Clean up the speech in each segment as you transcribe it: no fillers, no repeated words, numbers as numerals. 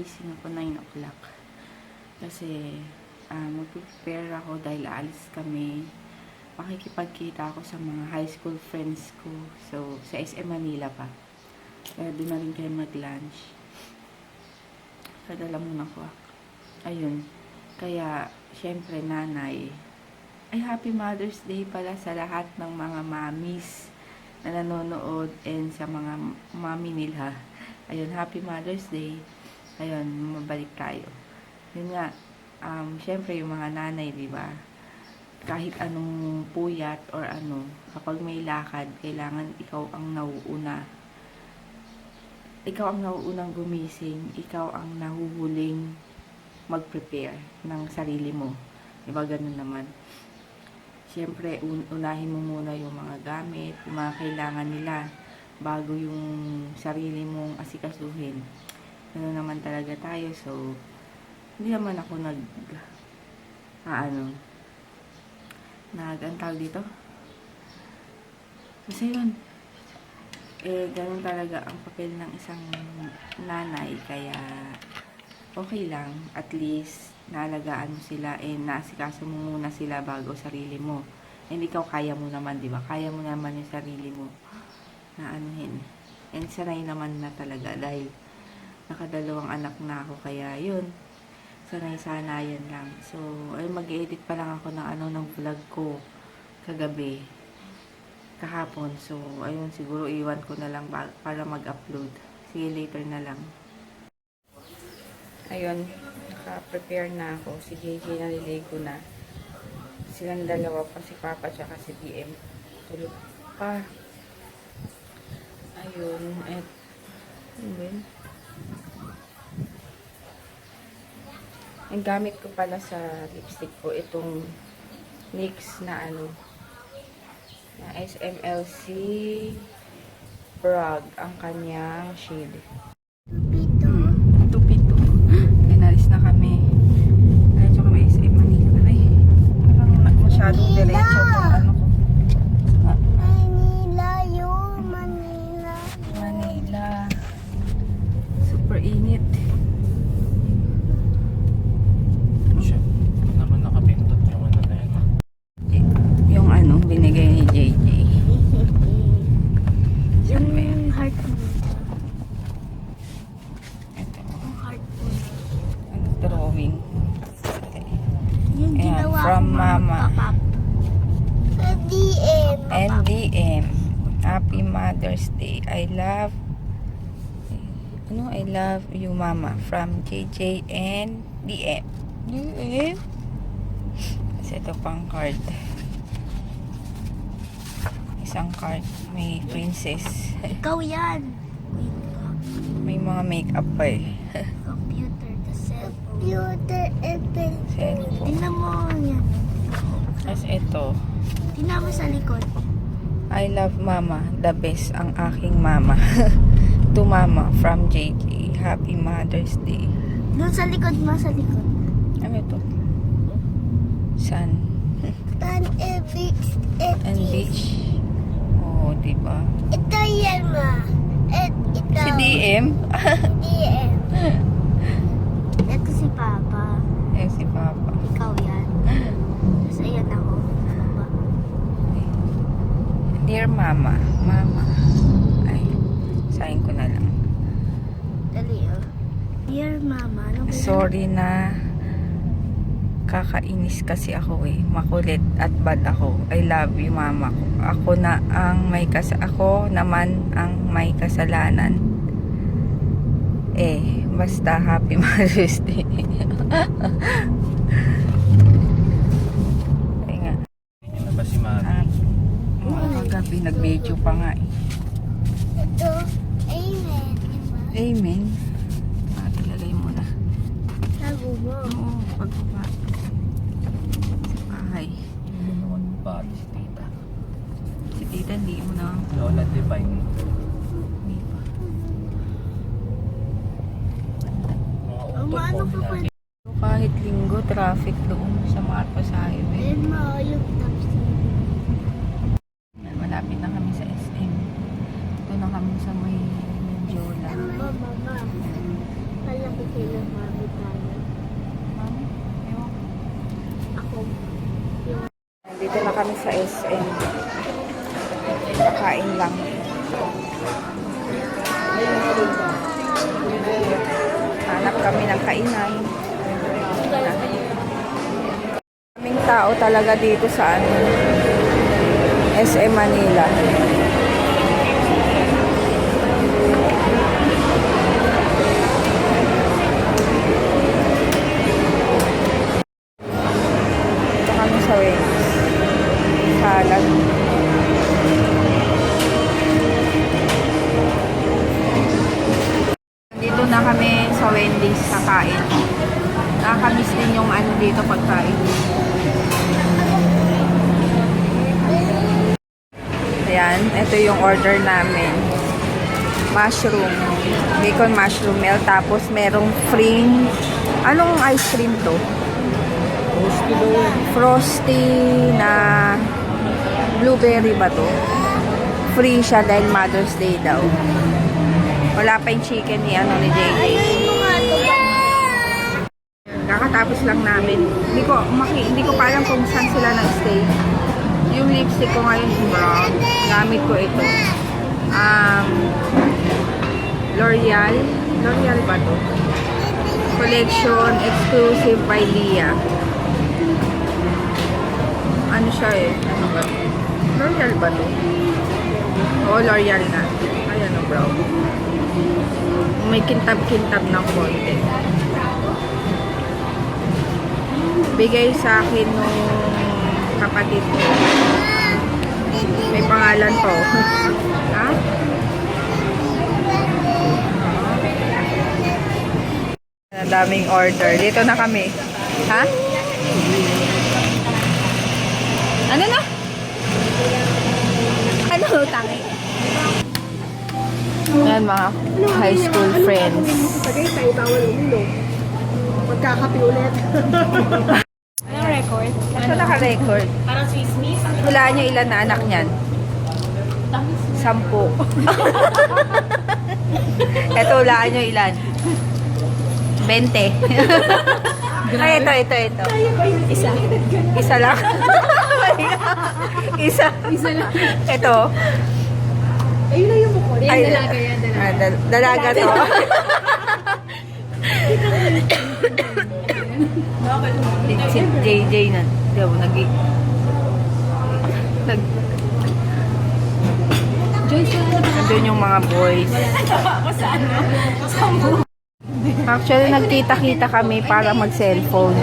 gising ako 9 o'clock. Kasi mag-prepare ako dahil aalis kami. Makikipagkita ako sa mga high school friends ko. So, sa SM Manila pa. Kaya doon na rin kayo mag-lunch. Padala muna ko. Ayun. Kaya, syempre, nanay. Ay, Happy Mother's Day pala sa lahat ng mga mommies na nanonood and sa mga mommy nila. Ayun, Happy Mother's Day. Ayun, mabalik tayo. Yun nga, syempre yung mga nanay, di ba? Kahit anong puyat or ano, kapag may lakad, kailangan ikaw ang nauuna. Ikaw ang nauunang gumising, ikaw ang nahuhuling mag-prepare ng sarili mo. Diba, ganun naman. Siyempre, unahin mo muna yung mga gamit, yung mga kailangan nila, bago yung sarili mong asikasuhin. Ganun naman talaga tayo. So, hindi naman ako ang tawag dito? Kasi yun, ganun talaga ang papel ng isang nanay. Kaya, okay lang. At least, naalagaan mo sila naasikaso mo muna sila bago sarili mo. And ikaw kaya mo naman, di ba? Kaya mo naman yung sarili mo na anuhin. And sanay naman na talaga dahil nakadalawang anak na ako. Kaya yun, sanay-sanayan lang. So, ay mag-edit pa lang ako ng vlog ko kagabi. Kahapon. So, ayun, siguro iwan ko na lang para mag-upload. Sige, later na lang. Ayun, naka-prepare na ako. Si JJ naliligo na. Silang dalawa pa, si Papa tsaka si DM. Tulog pa. Ayun, ang gamit ko pala sa lipstick ko, itong NYX na na SMLC Prague, ang kanyang shade. Pito. Inalis na kami. Diretso kami SM Manila. Ay, parang masyadong diretso kung ko. Manila. Super init. Naman nakapindot yung na yan. Yung binigay ni JJ. Saan ba yan? Heart mo. Ito. Heart mo. Drawing. Yung Ayan, ginawa from ko, Mama. Papa. Sa DM. NDM. Happy Mother's Day. I love you, Mama. From JJ and DM. DM. Kasi ito pang card. Isang card. May princess. Ikaw yan. Wait lang. May mga makeup pa eh. Computer, the cellphone. Computer and Cellphone. Tingnan mo yan. Tapos ito. Tingnan mo sa likod. I love Mama. The best ang aking mama. To Mama from JJ. Happy Mother's Day. Doon sa likod mo, sa likod. Ano ito? Sun. And beach. And beach. Oh, diba? Ito yan, ma. Ito. Si DM? DM. Ito si Papa. Si Papa. Ikaw yan. Tapos ayan ako. Baba. Dear Mama. Mama. Ay, sayin ko na lang. Dali, oh. Dear Mama. Ano ba yan? Sorry na kakainis kasi ako eh. Makulit at bad ako. I love you, Mama. Ako naman ang may kasalanan. Basta Happy Mother's Day. Ay nga. Yun na ba si Mami? Kagabi nag-video pa nga eh. Ito. Amen. Amen. Ilalagay mo na. Sago mo. Oo, pagbaba. Sa bahay. Hindi naman pa si Tita. Si Tita, hindi mo na. Lola Divine. Hindi pa. Mga Ang utol ano po pa nila. pwede? Kahit linggo, traffic doon sa Marcos Highway. Ayan mo, yung tapos. Malapit na kami sa SM. Ito na kami sa may Medjola. Mama. Akala ko kailan mami tayo. Ako. Dito na kami sa SM. Kain lang. Hanap kami ng kainan. Kaming tao talaga dito sa SM Manila. Dito kami sa Wendy's. Salad. Dito na kami sa Wendy's sa kain. Nakakamiss din yung ano dito pagkain. Ayan, ito yung order namin. Mushroom. Bacon mushroom melt. Tapos merong free. Anong ice cream to? Frosty daw yan. Frosty na blueberry ba to? Free siya dahil Mother's Day daw. Wala pa yung chicken ni ano ni JJ. Kakatapos lang namin. Hindi ko pa alam kung saan sila nag-stay. Yung lipstick ko ngayon brown. Gamit ko ito. L'Oreal. L'Oreal ba to? Collection exclusive by Lia. Ano siya eh? Ano ba? L'Oreal ba to? Oo, L'Oreal na. Ayan o, brown. May kintab-kintab ng konti. Bigay sa akin nung kapatid ko. May pangalan to. Ha? Ang daming order. Dito na kami. Ha? Ano na? Ano? Tangi. Yan mga high school friends. Tagaytay, bawal umulong. Magkakapi ulit. Anong record? Ito naka-record. Parang Swiss-Miss. Hulaan nyo ilan na anak niyan? 10. Ito, hulaan nyo ilan? 20. Ay, ito. Isa. Isa lang. Isa. Isa lang. Ito. Ayun na yung bukod. Yan, Ay, dalaga yan. Dalaga. Dalaga to. Si JJ na. Diyo, nandun yung mga boys. Actually, nagkita-kita kami para mag-cellphone.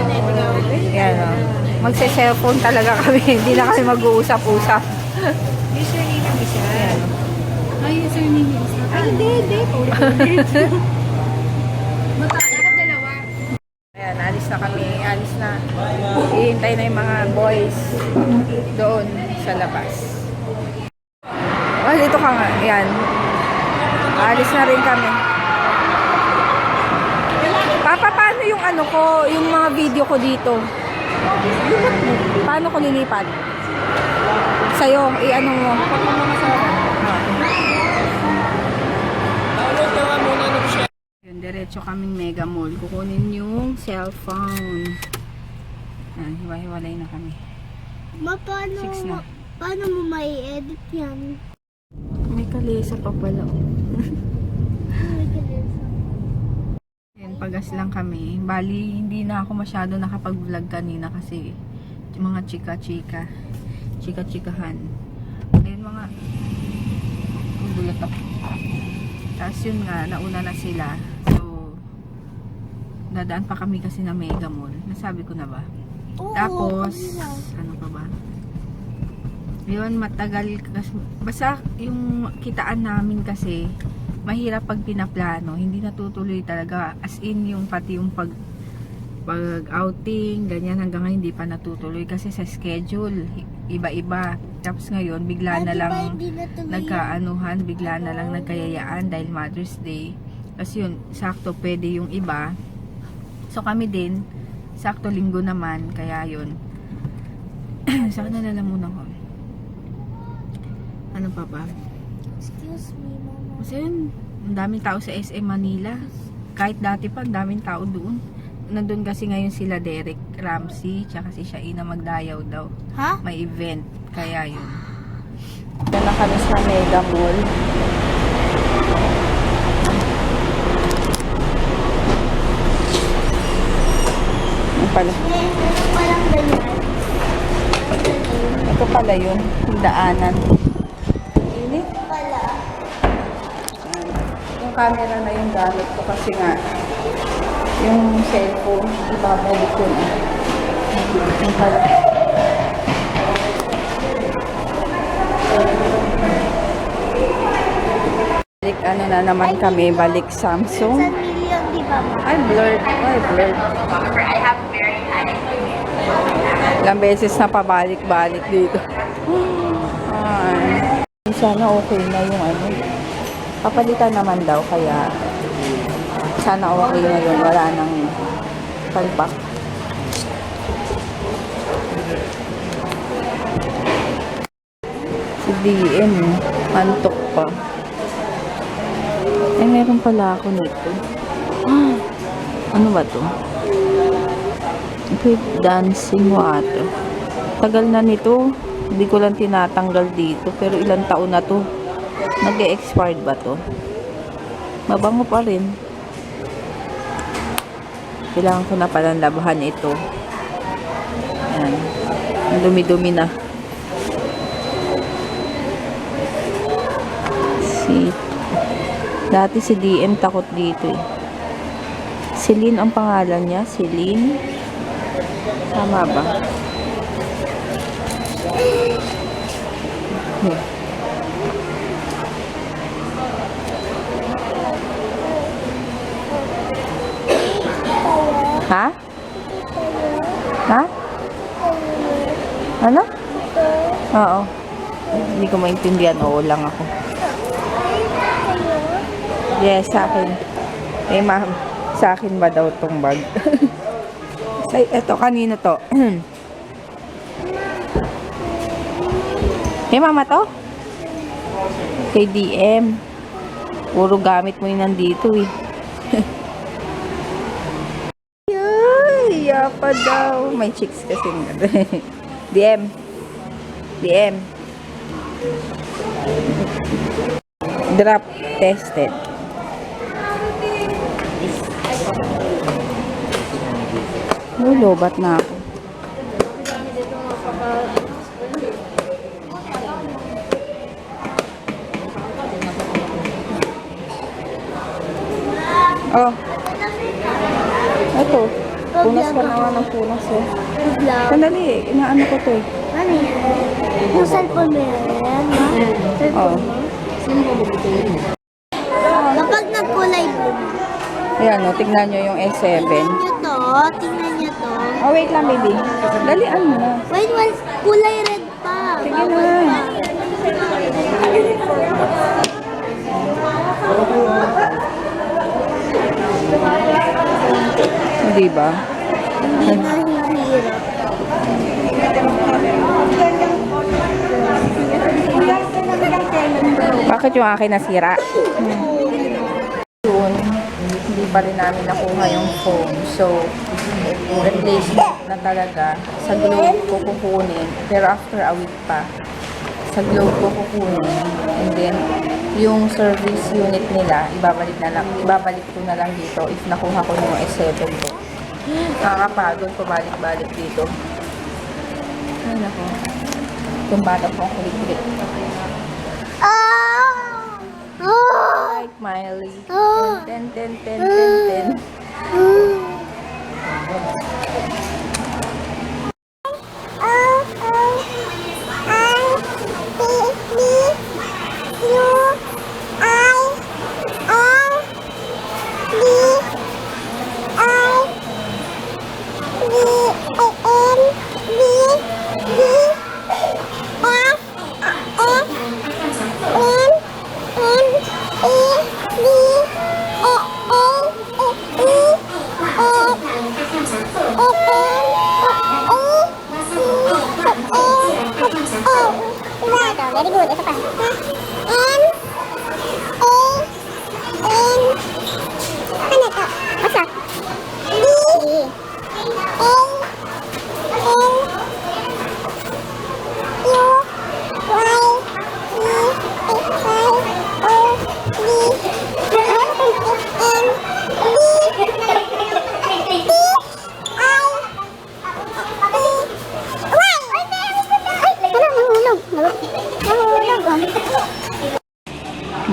Yan o. Magse-cellphone talaga kami. Hindi na kami mag-uusap-usap. Ayan. Ay, sir, name is not. Ay, hindi. Dapat dalawa. Ayan, alis na kami. Alis na. Hihintay na yung mga boys doon sa labas. Oh, dito ka nga. Ayan. Alis na rin kami. Papa, paano yung ano ko, yung mga video ko dito? Paano ko lilipat? Sa'yo, i-ano mo? Yun, diretso kaming Mega Mall. Kukunin yung cellphone. Hiwa-hiwalay na kami. Ma, paano, 6 na. paano mo may edit yan? May kalesa pa pala. Yan, pagas lang kami. Bali, hindi na ako masyado nakapag-vlog kanina kasi mga chika-chika. Chika-chikahan. Ayun mga bulat ako. Tapos yun nga, nauna na sila. So, dadaan pa kami kasi na Mega Mall. Nasabi ko na ba? Oo, Tapos, kanina. ano pa ba? Yun, matagal kasi, basta yung kitaan namin kasi mahirap pag pinaplano, hindi natutuloy talaga, as in yung pati yung pag outing, ganyan hanggang ngayon hindi pa natutuloy kasi sa schedule, iba-iba. Tapos ngayon, bigla na lang nagkaanuhan, bigla na lang nagkayayaan dahil Mother's Day. Kasi yun, sakto pwede yung iba. So kami din, sakto linggo naman, kaya yun. Saan na lang muna ko? Ano pa ba? Excuse me, mama. Kasi yun, ang daming tao sa SM Manila. Kahit dati pa, daming tao doon. Nandun kasi ngayon sila Derek Ramsey, tsaka si Shaina magdayaw daw. Ha? May event, kaya yun. Ito na kami sa Mega Mall. Ano pala? Parang ganyan. Ito pala yun, yung daanan. Init. Pala. Yung camera na yung gamit ko kasi nga yung cellphone, ibabalik ko na. Yung pala. Balik ano na naman kami, balik Samsung. 1 million, di ba, ma? Ay, blurred. Ay, blurred. Ilang beses na pabalik-balik dito. Ay. Sana okay na yung ano. Papalitan naman daw, kaya sana okay na yun. Wala nang palpak. Si DM, antok pa. Eh, meron pala ako nito. Ano ba to? Quick dancing water. Tagal na nito. Hindi ko lang tinatanggal dito. Pero ilang taon na to. Nag-e-expired ba to? Mabango pa rin. Kailangan ko na palang labahan ito. Ayan. Ang dumi-dumi na. Dati si DM takot dito eh. Celine ang pangalan niya. Celine. Tama ba? Ha? Ha? Ano? Oo. Hindi ko maintindihan. Oo lang ako. Yes, sa akin. Eh, ma'am, sa akin ba daw tong bag? Ay, eto, kanino to? Eh, mama to? Kay DM. Puro gamit mo yun nandito eh. Ay, yapa daw. May chicks kasi. DM. DM. Drop tested. Lobat na ako. Oh. Ito. Punas ka naman ng punas eh. Vlog. Sandali, inaano ko to eh. Ano yan? Yung cellphone mo yan, ma? Oh. Kapag nagkulay blue, Ayan o, tignan nyo yung S7. tingnan nyo to. Oh, wait lang baby. Dalian mo na. Wait, kulay red pa. Sige na. Hindi ba? Hindi na hirap. Bakit yung akin nasira? Yun, hindi pa rin namin nakuha yung phone. So, replacement na talaga. Sa Globe ko kukunin. Pero after a week pa. Sa Globe ko kukunin. And then, yung service unit nila, ibabalik ko na lang dito if nakuha ko yung S7 ko. Nakakapagod ko balik-balik dito. Ay, nako. Itong bata po ang kulit-kulit. Like Miley. 10, 10, 10, 10, 10.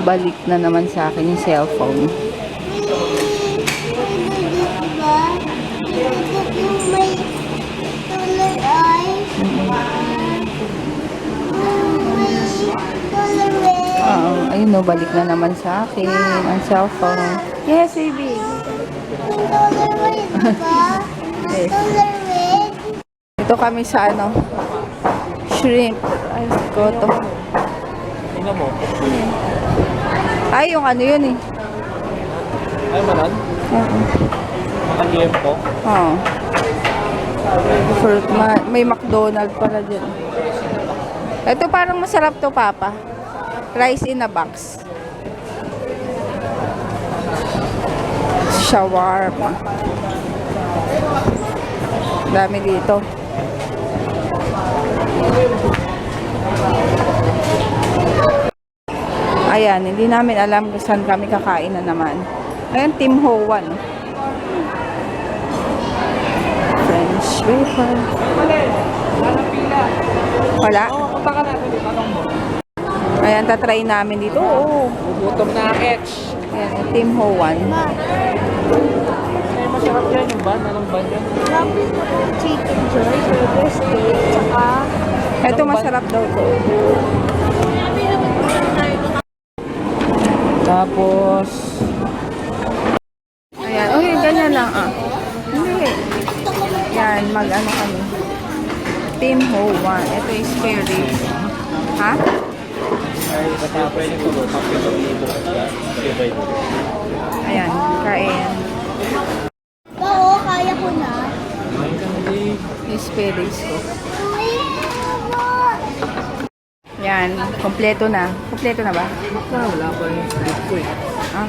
Balik na naman sa akin yung cellphone. Diba? Yung may color eyes. May color red. Oo, ayun no, balik na naman sa akin ang cellphone. Yes, baby. May color red, diba? Yes. Color red. Ito kami sa ano, shrimp. Ay, goto. Tingnan mo. Ay, yung ano yun eh. Ay, manan. Oo. Nakagiem po. Oo. Fruit may McDonald's pala dyan. Ito parang masarap to, Papa. Rice in a box. Shawarma. Dami dito. Ayan, hindi namin alam kung saan kami kakain na naman. Ayan, Tim Ho Wan. French wafer. Wala? Ayan, tatry namin dito. Oo. Gutom na, Ketch. Ayan, yung Tim Ho Wan. Ay, masarap yan yung ban. Anong ban yan? Lapis na po chicken joy, burger steak, tsaka Ito masarap daw to. Tapos, ayan. Oh, ganyan lang ah. Hindi. Yan, mag-ano kami. Tim Ho Wan. Ito is scary. Ha? Ay, katapos ito. Kapitong libo. Ayan, kain. oo, kaya ko na. Ay, hindi. Yung spells ko. Uy, mama. Yan, kompleto na. Kompleto na ba? Wala pa yung script ko eh. Ah.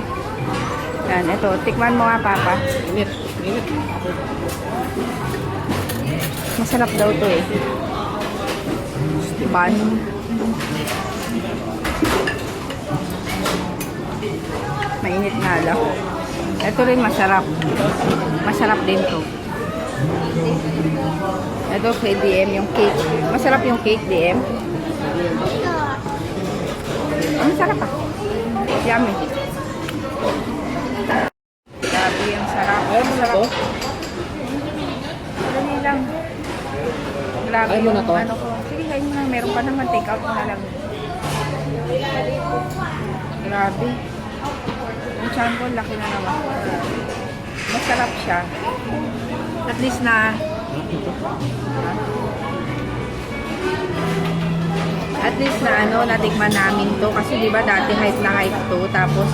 Yan, ito. Tikman mo nga, Papa. Init. Init. Masarap daw to eh. Bun. Mainit nga lang. Ito rin masarap. Masarap din to. Ito kay DM yung cake. Masarap yung cake, DM. Ang sarap ah. Yummy. Grabe, ang sarap. Ayaw mo na to? Dali lang. Grabe Ayaw mo na yung to? ano ko. Sige, kayo na. Meron pa naman. Take out na lang. Grabe. Yung chan ko, laki na naman. Masarap siya. At least na... At least na ano, natikman namin to. Kasi di ba dati hype na hype to. Tapos,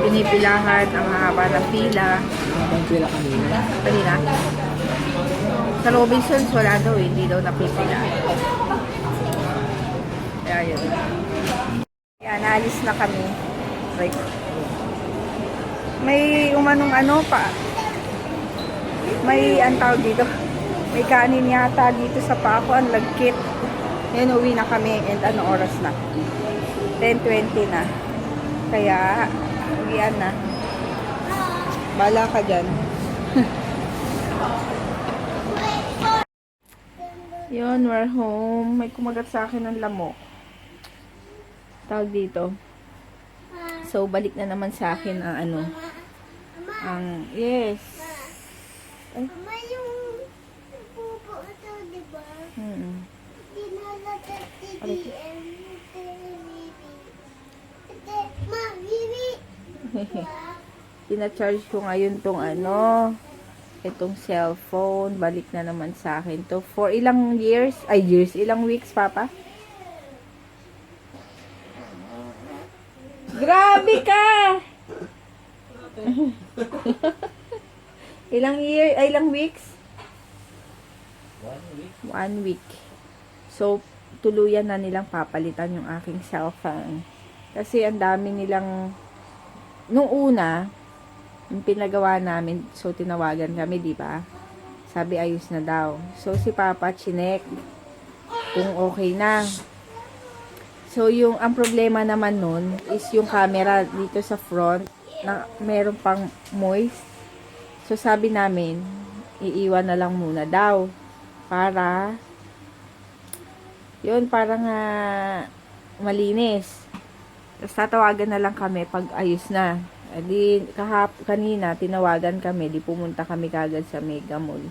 pinipilahan ang haba ng pila. Ang pila kanina. Kanina. Sa Robinsons, wala daw eh. Hindi daw napipila. Kaya yun. Kaya naalis na kami. Right. May umanong ano pa. May antawag dito. May kanin yata dito sa pako. Ang lagkit. Yan, uwi na kami. And ano oras na? 10:20 na. Kaya, uwian na. Bala ka dyan. Yun, we're home. May kumagat sa akin ng lamok. Tawag dito. So, balik na naman sa akin ang ano. Ang, yes. Ay, Mama, yung pupo ito, di ba? Dinalagat si DM. Ma, Vivi. Tina-charge ko ngayon tong ano, itong cellphone. Balik na naman sa akin to. For ilang years? Ay, years. Ilang weeks, Papa? Grabe ka! Ilang year, ay ilang weeks? 1 week. So, tuluyan na nilang papalitan yung aking cellphone. Kasi ang dami nilang, nung una, yung pinagawa namin, so tinawagan kami, di ba? Sabi ayos na daw. So, si Papa chinek kung okay na. So, ang problema naman nun is yung camera dito sa front na meron pang moist. So, sabi namin, iiwan na lang muna daw para yun, para nga malinis. Tapos tatawagan na lang kami pag ayos na. Di kanina tinawagan kami, di pumunta kami kagad sa Mega Mall.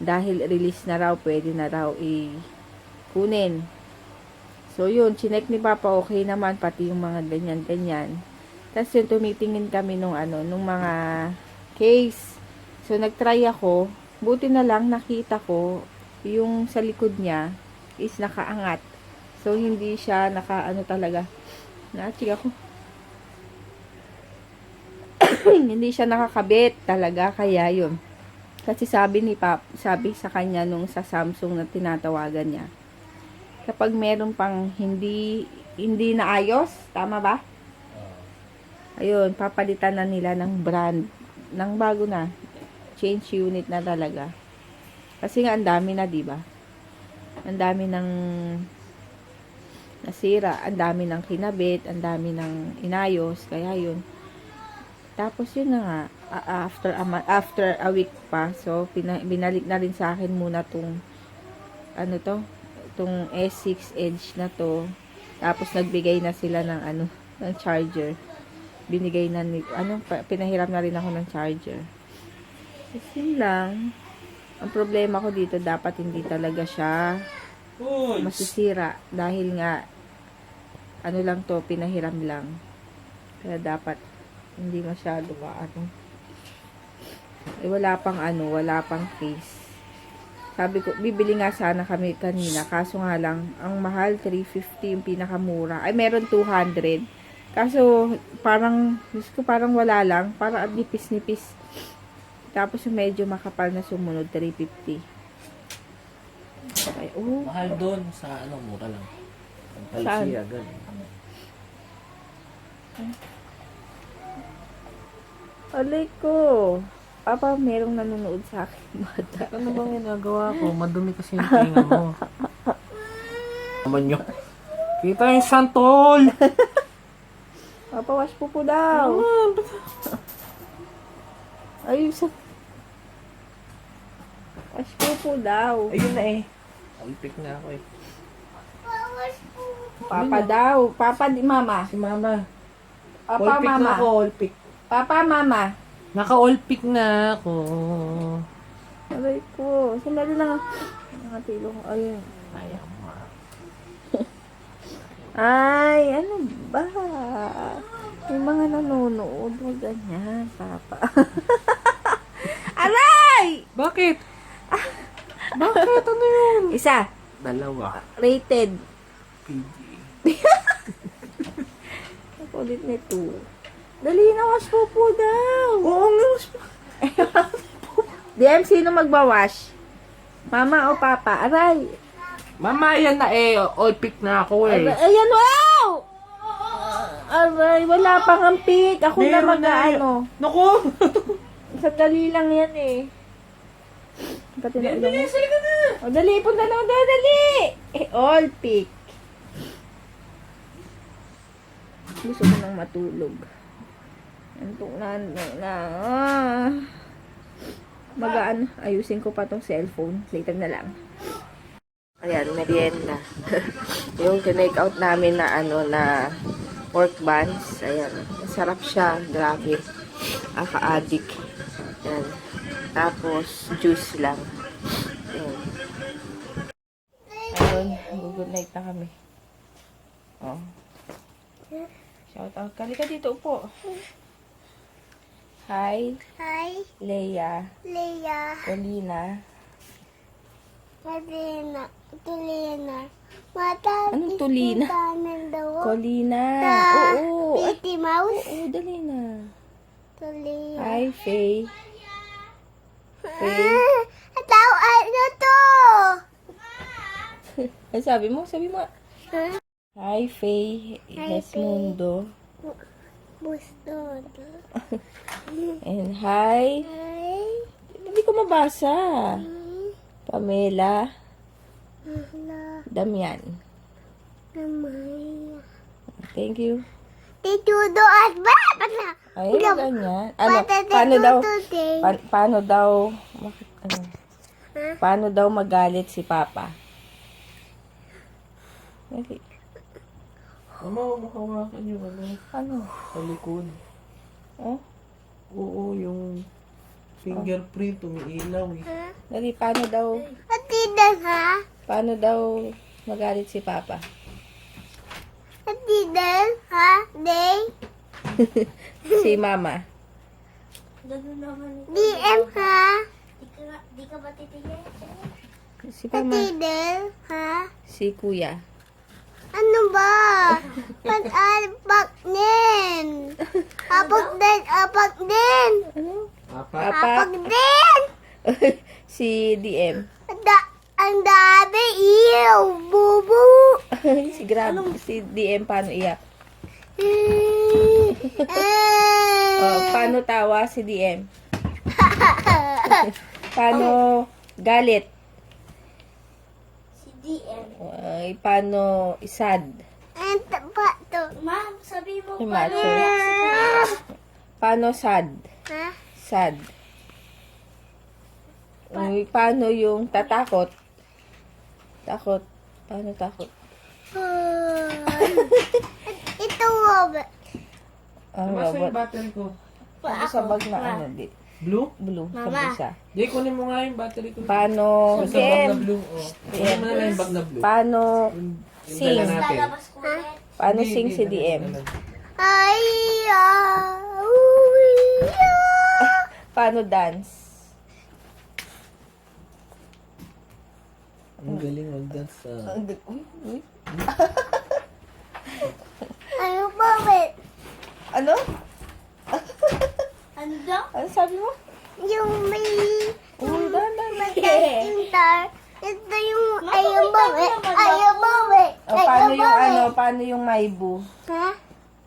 Dahil release na raw, pwede na raw kunin. So yun, chinek ni Papa, okay naman, pati yung mga ganyan-ganyan. Tapos yun, tumitingin kami nung mga case. So nagtry ako, buti na lang nakita ko, yung sa likod niya is nakaangat. So hindi siya talaga. Na-check ako. Hindi siya nakakabit talaga, kaya yun. Kasi sabi sa kanya nung sa Samsung na tinatawagan niya, kapag meron pang hindi naayos, tama ba? Ayun, papalitan na nila ng brand, ng bago na, change unit na talaga. Kasi nga ang dami na, di ba? Ang dami ng nasira, ang dami ng kinabit, ang dami ng inayos, kaya yun. Tapos yun na nga, after a week pa, so binalik na rin sa akin muna tong tong S6 Edge na to. Tapos nagbigay na sila ng ng charger. Binigay na pinahiram na rin ako ng charger. Kasi lang, ang problema ko dito, dapat hindi talaga siya masisira dahil nga lang to, pinahiram lang. Kaya dapat hindi masyado wala pang case. Sabi ko, bibili nga sana kami kanina, kaso nga lang, ang mahal, 350 yung pinakamura. Ay, meron 200. Kaso, parang wala lang, parang nipis-nipis. Tapos yung medyo makapal na sumunod, 350. Ay, Mahal doon sa mura lang. Ang Saan? Alsia, agad. Alay ko. Papa, merong nanonood sa akin. Bata. Ano bang ginagawa ko? Madumi kasi yung tinga mo. Naman nyo. Kita yung santol! Papa, wash po daw. Ayun sa... Wash po daw. Ayun na eh. Alpik na ako eh. Papa daw. Papa di mama. Si mama. Papa, Olpik mama. na ako, olpik. Papa, mama. Naka-olpik na ako. Aray ko. Sandali lang. Nakatilo ko. Ayun. Ayaw mo. Ay, ano ba? May mga nanonood. Huwag ganyan, Papa. Aray! Bakit? Bakit? Ano yun? Isa. Dalawa. Rated. PG. Ulit nito. Dali na, wash po daw. Oo nga, mas DM, sino magbawash? Mama o Papa? Aray. Mama, yan na eh. Olpik na ako eh. Ayan, wow! Aray, wala pang ampik. Ako na Meron mag-ano. Naku! Sandali lang yan eh. Pati na ilang. Sige na! O, dali, punta na, dali! All pick. Gusto ko nang matulog. Antok na. Magaan. Ayusin ko pa tong cellphone. Later na lang. Ayan, merienda. Yung tinake out namin na na pork buns. Ayan. Masarap siya. Grabe. Aka-addict. Ayan. Tapos, juice lang. Ayan. Ayun. Good night na kami. Oh. Shout out. Kalika dito, upo. Hi. Hi, Leia. Leia. Colina. Tulina. Mata. Anong tulina? Colina. Oo. Ay, Mickey Mouse. oo, dali na. Tulina. Hi, Faye. Faye. Tao, ano to? Ano sabi mo? Sabi mo. Huh? Hi, Faye. Hi, Esmundo. Gusto. And hi. Hi. Hindi ko mabasa. Pamela. Hello. Damian. Namay. Thank you. Titudo at bata. Ay, ganyan. Ano, paano daw, bakit, paano daw magalit si Papa? Okay. Mama, huwag mo hawakan yung ano, Ano? sa likod. Oh? Oo, yung fingerprint, umiilaw eh. Dali, paano daw Atidan ha? magalit si Papa? Atidan ha? Day? Si Mama. DM ha? Di ka ba titigil? Si Mama. Atidan ha? Si Kuya. Ano ba? Pag-alpak din. Apak din. Ano? Apat. Papa. Apak din. Si DM. Ang dami iyo. Bubu. Si Si DM paano iyak? Paano tawa si DM? Paano galit? Si DM. Ay, paano isad? Ang tapa to. Ma'am, sabi mo Si pa. Macho. Paano sad? Ha? Sad. Uy, paano yung tatakot? Takot. Paano takot? Ito robot. Ang Nasa yung robot. battery ko. Ano sa bag na ano? Blue? Blue. Sa Mama. bulsa. Di, kunin mo nga yung battery ko. Paano Sa bag na game? blue, oh. Kunin mo na lang yung bag na blue. Paano Yung sing? dala natin. Paano Hindi, sing hindi, si dala, DM? dala. Ay, Paano dance? Ang galing mag-dance sa... Uy. ano ba, wait? Ano? Ano daw? Ano sabi mo? Yung may Uy, dahan. tintar. Ito yung ayaw ba, wait? Ayaw ba, wait? Paano yung Maibu? Ha?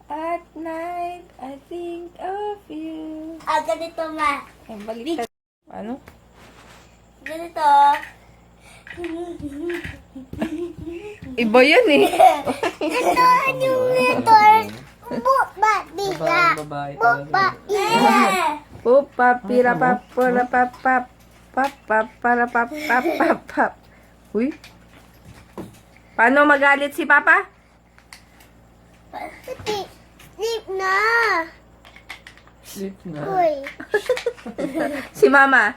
At night, I think of you. Ganito, ma. Ay, baliktad. Ano? Ganito. Iba yun eh. Ito yung letter. Buba, biga. Babae Buba, biga. Pupa, pira, papura, papap. Papap, para, papap. Uy. Paano magalit si Papa? Sleep na. Sleep na. Uy. Si Mama.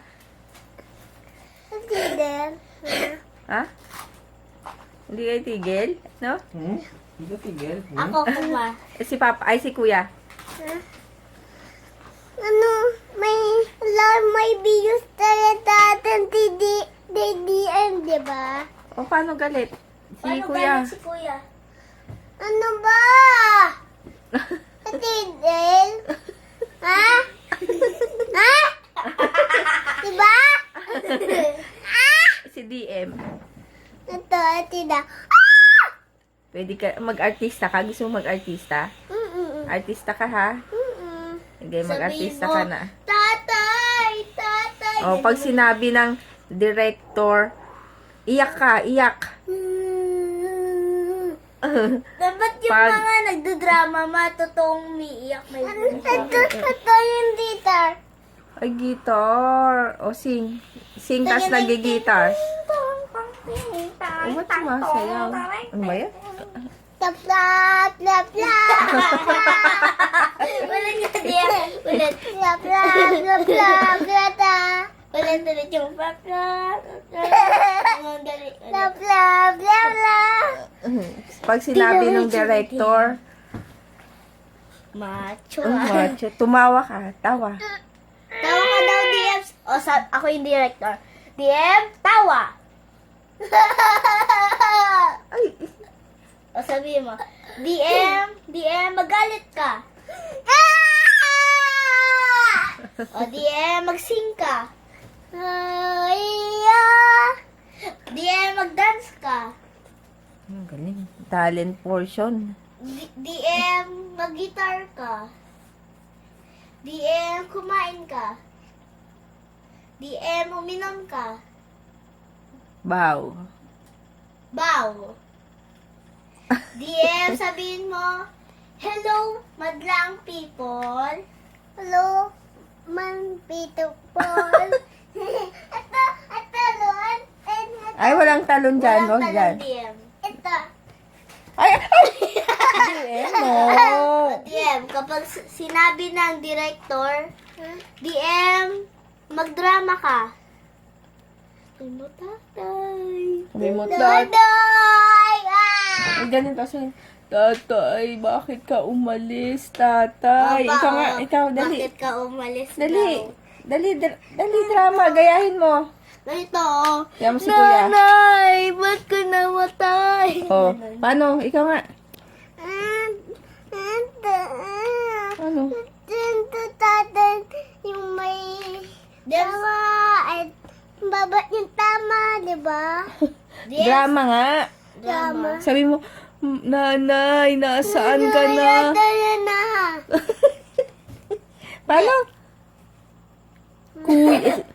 Hindi din. Ha? Hindi kayo tigil? No? Hindi ka tigil. Ako kuma. Si Papa, ay si Kuya. Ano, may videos talaga natin DDM, di ba? O, paano galit? Si Kuya. Si Kuya? Ano ba? Tidel? Ha? Ha? Diba? Si DM. Ito, tida. Pwede ka, mag-artista ka? Gusto mo mag-artista? Artista ka ha? Hindi, mag-artista ka na. Tatay! O, pag sinabi ng director, iyak ka, iyak. Dapat yung Pag- mga nagdodrama, totoong umiiyak. Ito yung guitar. Ay, guitar. O, sing. Sing, tas nag-gitar. O, ba't sumasayaw? Ano ba yan? Tap, tap, tap, tap. Wala niya diyan. Ulit. Tap, tap, tap, tap, tap, tap. Ulit yung tap, tap, tap, tap, tap, tap. Pag sinabi ng director, Macho. macho, tumawa ka, tawa. Tawa ka daw, DM. Ako yung director. DM, tawa. Ay, O sabihin mo, DM, magalit ka. O DM, magsing ka. DM, magdance ka. ang galing. Talent portion. DM, mag-guitar ka. DM, kumain ka. DM, uminom ka. Bow. Bow. DM, sabihin mo, hello, madlang people. Hello, man people. Ito, Lon. Ay, walang talon dyan, Walang wag dyan. talon, DM. Ito. Ay, ay! DM mo. DM, kapag sinabi ng director, DM, magdrama ka. Sabi mo, tatay. Sabi mo, Tatay! Ah! Ay, ganun kasi, tatay, bakit ka umalis, tatay? Papa, Ikaw nga, oh, ikaw, dali. Bakit ka umalis Dali. daw? Dali drama, gayahin mo. Ganito, oh. Yan mo si kuya. Nanay, ba't ka namatay? Oh, paano? Ikaw nga. Ano? Dito tatay, yung may tama at babat yung tama, di ba? Drama nga. Drama. Sabi mo, nanay, nasaan ka na? na. Paano?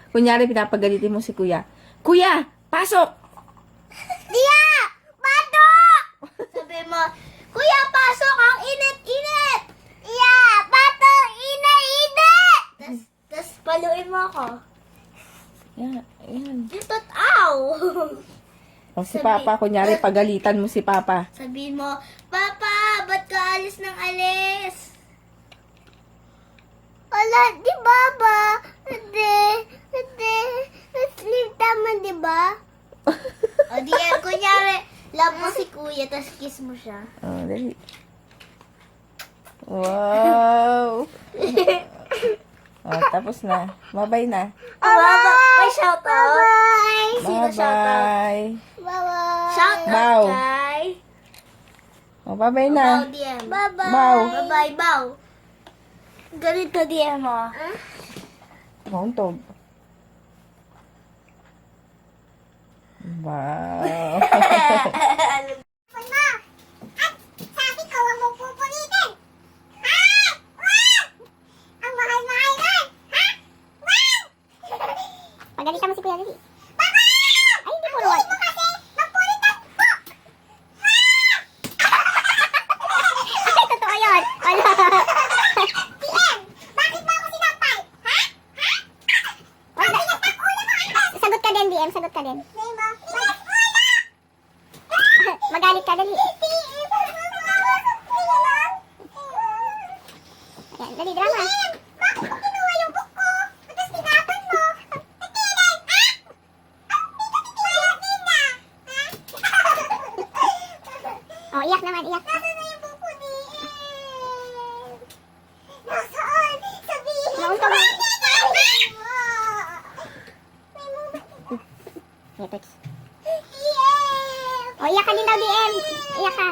Kunyari, pinapagalitin mo si kuya. Kuya, pasok! Tiya! Pato! Sabi mo, Kuya, pasok! Ang init-init! Iya! Pato! Init-init! Tas paluin mo ako. Yan. Dito, aw! O si Papa, kunyari, pagalitan mo si Papa. Sabihin mo, Papa, ba't ka alis ng alis? Wala, di ba ba? Hindi. Sleep tama, di ba? O di yan, kunyari, love mo si kuya, tas kiss mo siya. Oh, dali. Wow! Oh, tapos na. Bye-bye na. May shoutout. Bye-bye. Sino shoutout? Bye-bye. Bye-bye. Shoutout Bow. kay... Oh, bye-bye na. Bow DM. Bye-bye. Bow. Bye-bye, bow. Ganito DM mo. Mauntog. Wow. Sabi ko, huwag mong pupulitin. Ha? Wag! Ang mahal-mahal nun. Ha? Wag! Pagalitan mo si Kuya Lili. Papa! Ay, hindi po luwag. Mo kasi, magpulitan po. Ha? Totoo yun. Wala. PM, bakit mo ako sinampay? Ha? Ha? Wala. Sagot ka din, DM. Sagot ka din. Magalit ka, dali. Ayan, dali, drama. Bakit mo kinuha yung book ko? Tapos tinapon mo? Titilan, ha? Oh, iyak naman, iyak. Nasaan na yung book ko, DM? Nasaan? Sabihin mo. Apex. Oh, iyak ka din daw, DM. Iyak ka.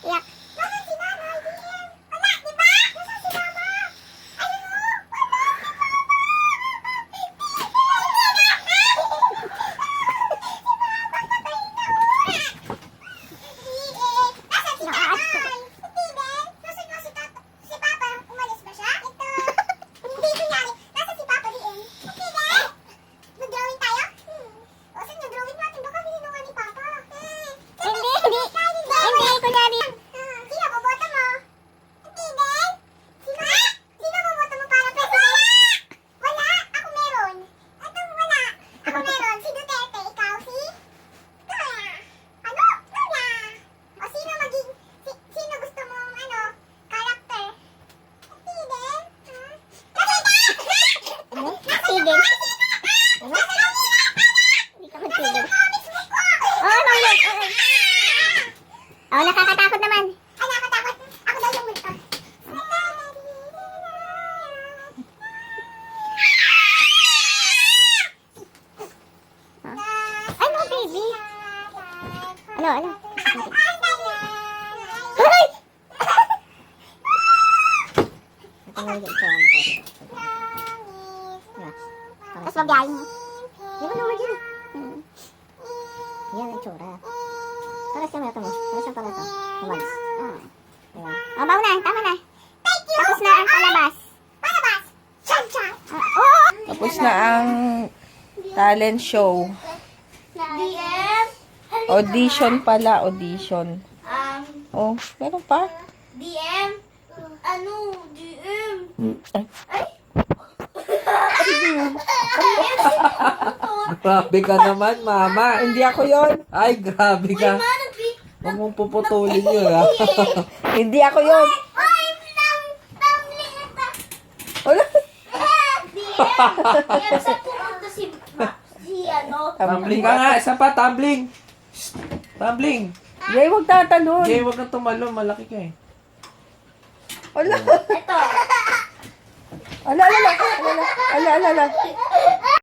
Iyak. Nasaan si Mama, DM? Wala, di ba? Nasaan si Mama? Ayun o. Wala si Oh, nakakatakot naman. Ay, nakakatakot. Ako daw yung multo. Ay, no, baby. Ano? Ay! Tapos magyayin mo. Di ba naman yun? Yan ang tsura. Paras yung mata mo. Paras ang pala ito. Umalis. Diba? Oh, bago na. Tama na. Tapos na ang palabas. Palabas? Chan, chan. Oh! Tapos na ang talent show. DM? Audition pala, audition. Oh, meron pa? DM? Ano? DM? Ay, Grabe ka naman, Mama. hindi ako yon. Ay, grabe ka. Huwag mong puputulin yun, ha? Hindi ako yun. Wala. Yan sa pumunta si ano. Tumbling ka nga. Isa pa, tumbling. Shh. Tumbling. Jay, huwag tatalon. Jay, huwag kang tumalon. Malaki ka eh. Wala. Ito. Ala.